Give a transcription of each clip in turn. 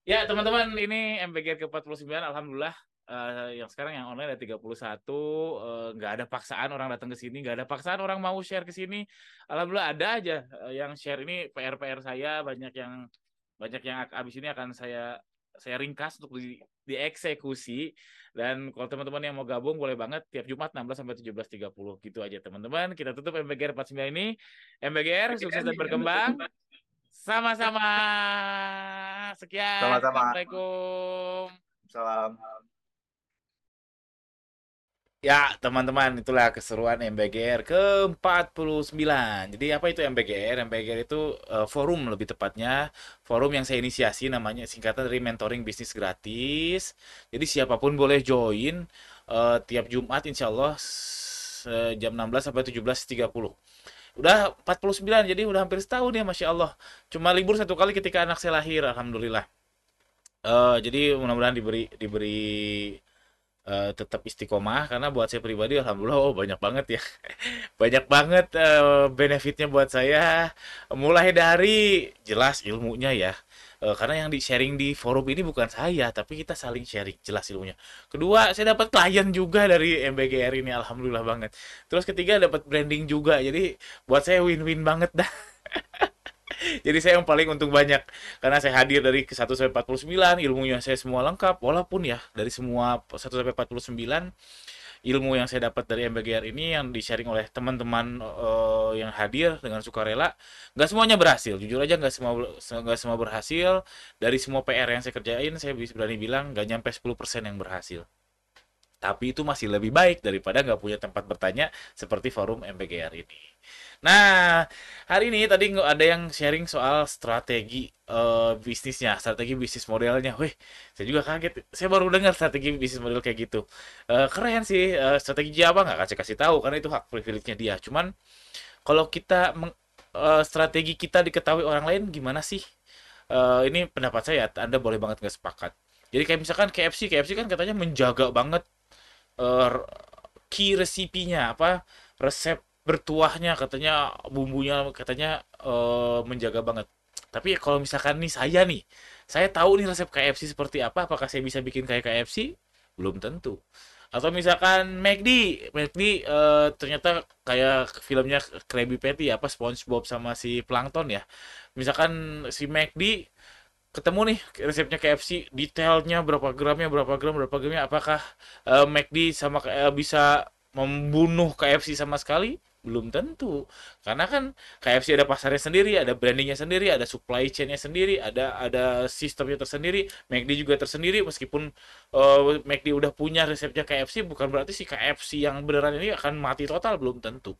Ya, teman-teman, ini MBGR ke-49 alhamdulillah, yang sekarang yang online ada 31, nggak ada paksaan orang datang ke sini, nggak ada paksaan orang mau share ke sini. Alhamdulillah ada aja, yang share ini PR-PR saya, banyak yang abis ini akan saya ringkas untuk dieksekusi. Dan kalau teman-teman yang mau gabung boleh banget tiap Jumat 16 sampai 17.30 gitu aja teman-teman. Kita tutup MBGR 49 ini. MBGR sukses dan berkembang. Sama-sama. Sekian. Sama-sama. Assalamualaikum. Salam. Ya, teman-teman, itulah keseruan MBGR ke-49. Jadi apa itu MBGR? MBGR itu forum lebih tepatnya, forum yang saya inisiasi namanya singkatan dari mentoring bisnis gratis. Jadi siapapun boleh join tiap Jumat insya Allah jam 16 sampai 17.30. Udah 49, jadi udah hampir setahun ya, Masya Allah. Cuma libur satu kali ketika anak saya lahir, Alhamdulillah. Jadi mudah-mudahan diberi diberi tetap istiqomah karena buat saya pribadi alhamdulillah banyak banget ya. Banyak banget benefitnya buat saya mulai dari jelas ilmunya ya. Karena yang di sharing di forum ini bukan saya tapi kita saling sharing jelas ilmunya. Kedua, saya dapat klien juga dari MBGR ini alhamdulillah banget. Terus ketiga dapat branding juga. Jadi buat saya win-win banget dah. Jadi saya yang paling untung banyak karena saya hadir dari ke 1 sampai 49, ilmunya saya semua lengkap walaupun ya dari semua 1 sampai 49 ilmu yang saya dapat dari MBGR ini yang di-sharing oleh teman-teman yang hadir dengan sukarela nggak semuanya berhasil. Jujur aja nggak semua berhasil. Dari semua PR yang saya kerjain saya bisa berani bilang nggak nyampe 10% yang berhasil. Tapi itu masih lebih baik daripada nggak punya tempat bertanya seperti forum MBGR ini. Nah, hari ini tadi ada yang sharing soal strategi bisnisnya, strategi bisnis modelnya. Wih, saya juga kaget. Saya baru dengar strategi bisnis model kayak gitu. Keren sih. Strategi apa nggak kasih tahu karena itu hak privilege-nya dia. Cuman kalau strategi kita diketahui orang lain gimana sih? Ini pendapat saya. Anda boleh banget nggak sepakat. Jadi kayak misalkan KFC kan katanya menjaga banget eh, key resipinya apa resep bertuahnya katanya bumbunya katanya menjaga banget. Tapi kalau misalkan nih saya tahu nih resep KFC seperti apa, apakah saya bisa bikin kayak KFC? Belum tentu. Atau misalkan McD ternyata kayak filmnya Krabby Patty apa SpongeBob sama si Plankton ya. Misalkan si McD ketemu nih resepnya KFC detailnya berapa gramnya apakah McD sama bisa membunuh KFC sama sekali belum tentu karena kan KFC ada pasarnya sendiri ada brandingnya sendiri ada supply chainnya sendiri ada sistemnya tersendiri McD juga tersendiri meskipun McD udah punya resepnya KFC bukan berarti si KFC yang beneran ini akan mati total belum tentu.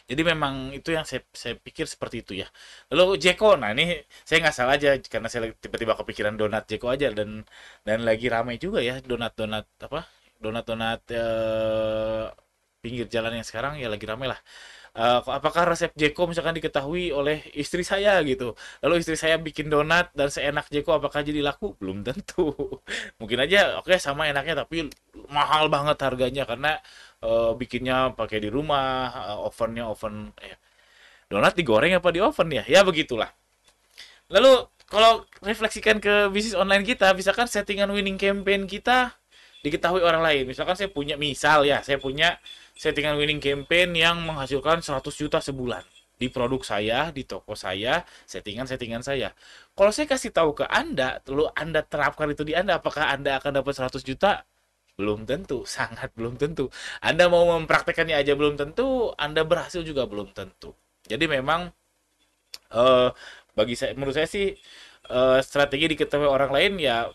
Jadi memang itu yang saya pikir seperti itu ya. Lalu Jeko, nah ini saya nggak salah aja karena saya tiba-tiba kepikiran donat Jeko aja dan lagi ramai juga ya donat-donat apa? Donat-donat pinggir jalan yang sekarang ya lagi ramai lah. Apakah resep Jeko misalkan diketahui oleh istri saya gitu. Lalu istri saya bikin donat dan seenak Jeko apakah jadi laku? Belum tentu. Mungkin aja oke sama enaknya tapi mahal banget harganya karena bikinnya pakai di rumah, ovennya oven donat digoreng apa di oven ya? Ya begitulah. Lalu kalau refleksikan ke bisnis online kita, misalkan settingan winning campaign kita diketahui orang lain. Misalkan saya punya settingan winning campaign yang menghasilkan 100 juta sebulan di produk saya, di toko saya, settingan-settingan saya. Kalau saya kasih tahu ke Anda, lalu Anda terapkan itu di Anda, apakah Anda akan dapat 100 juta? Belum tentu, sangat belum tentu. Anda mau mempraktekannya aja belum tentu, Anda berhasil juga belum tentu. Jadi memang eh menurut saya sih strategi diketahui orang lain ya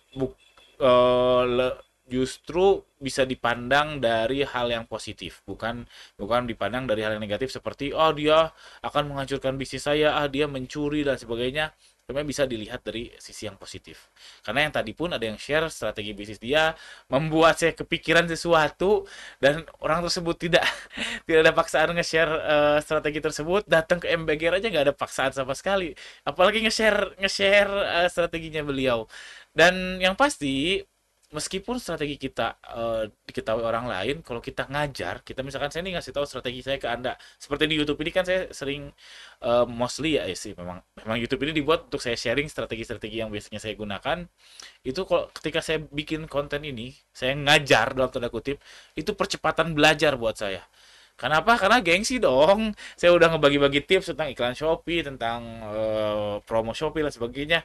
justru bisa dipandang dari hal yang positif, bukan bukan dipandang dari hal yang negatif seperti oh dia akan menghancurkan bisnis saya, dia mencuri dan sebagainya. Sebenarnya bisa dilihat dari sisi yang positif. Karena yang tadi pun ada yang share strategi bisnis dia membuat saya kepikiran sesuatu dan orang tersebut tidak ada paksaan nge-share strategi tersebut datang ke MBGR aja nggak ada paksaan sama sekali apalagi nge-share nge-share strateginya beliau dan yang pasti meskipun strategi kita diketahui orang lain, kalau kita ngajar, kita misalkan saya nih ngasih tahu strategi saya ke Anda. Seperti di YouTube ini kan saya sering mostly ya sih memang memang YouTube ini dibuat untuk saya sharing strategi-strategi yang biasanya saya gunakan. Itu kalau ketika saya bikin konten ini, saya ngajar dalam tanda kutip, itu percepatan belajar buat saya. Kenapa? Karena gengsi dong. Saya udah ngebagi-bagi tips tentang iklan Shopee, tentang promo Shopee dan sebagainya.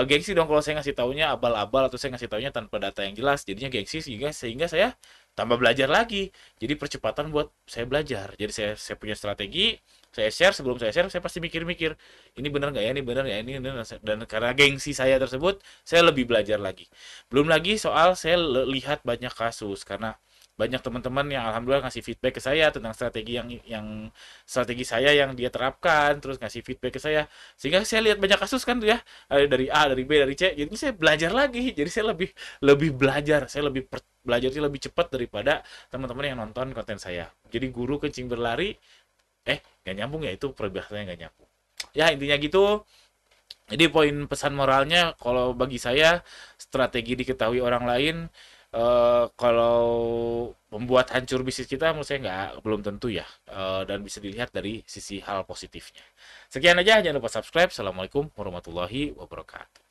Gengsi dong kalau saya ngasih taunya abal-abal atau saya ngasih taunya tanpa data yang jelas. Jadinya gengsi sehingga saya tambah belajar lagi. Jadi percepatan buat saya belajar. Jadi saya punya strategi, saya share sebelum saya pasti mikir-mikir ini benar nggak ya, ini benar ya, ini benar. Dan karena gengsi saya tersebut, saya lebih belajar lagi. Belum lagi soal saya lihat banyak kasus karena banyak teman-teman yang alhamdulillah ngasih feedback ke saya tentang strategi yang strategi saya yang dia terapkan, terus ngasih feedback ke saya sehingga saya lihat banyak kasus kan tuh ya, ada dari A, dari B, dari C, jadi saya belajar lagi, jadi saya lebih lebih belajar, saya belajarnya lebih cepat daripada teman-teman yang nonton konten saya. Jadi guru kencing berlari, nggak nyambung ya, itu peribahasanya nggak nyambung. Ya intinya gitu. Jadi poin pesan moralnya kalau bagi saya strategi diketahui orang lain, kalau membuat hancur bisnis kita menurut saya nggak, belum tentu ya, dan bisa dilihat dari sisi hal positifnya. Sekian aja, jangan lupa subscribe. Assalamualaikum warahmatullahi wabarakatuh.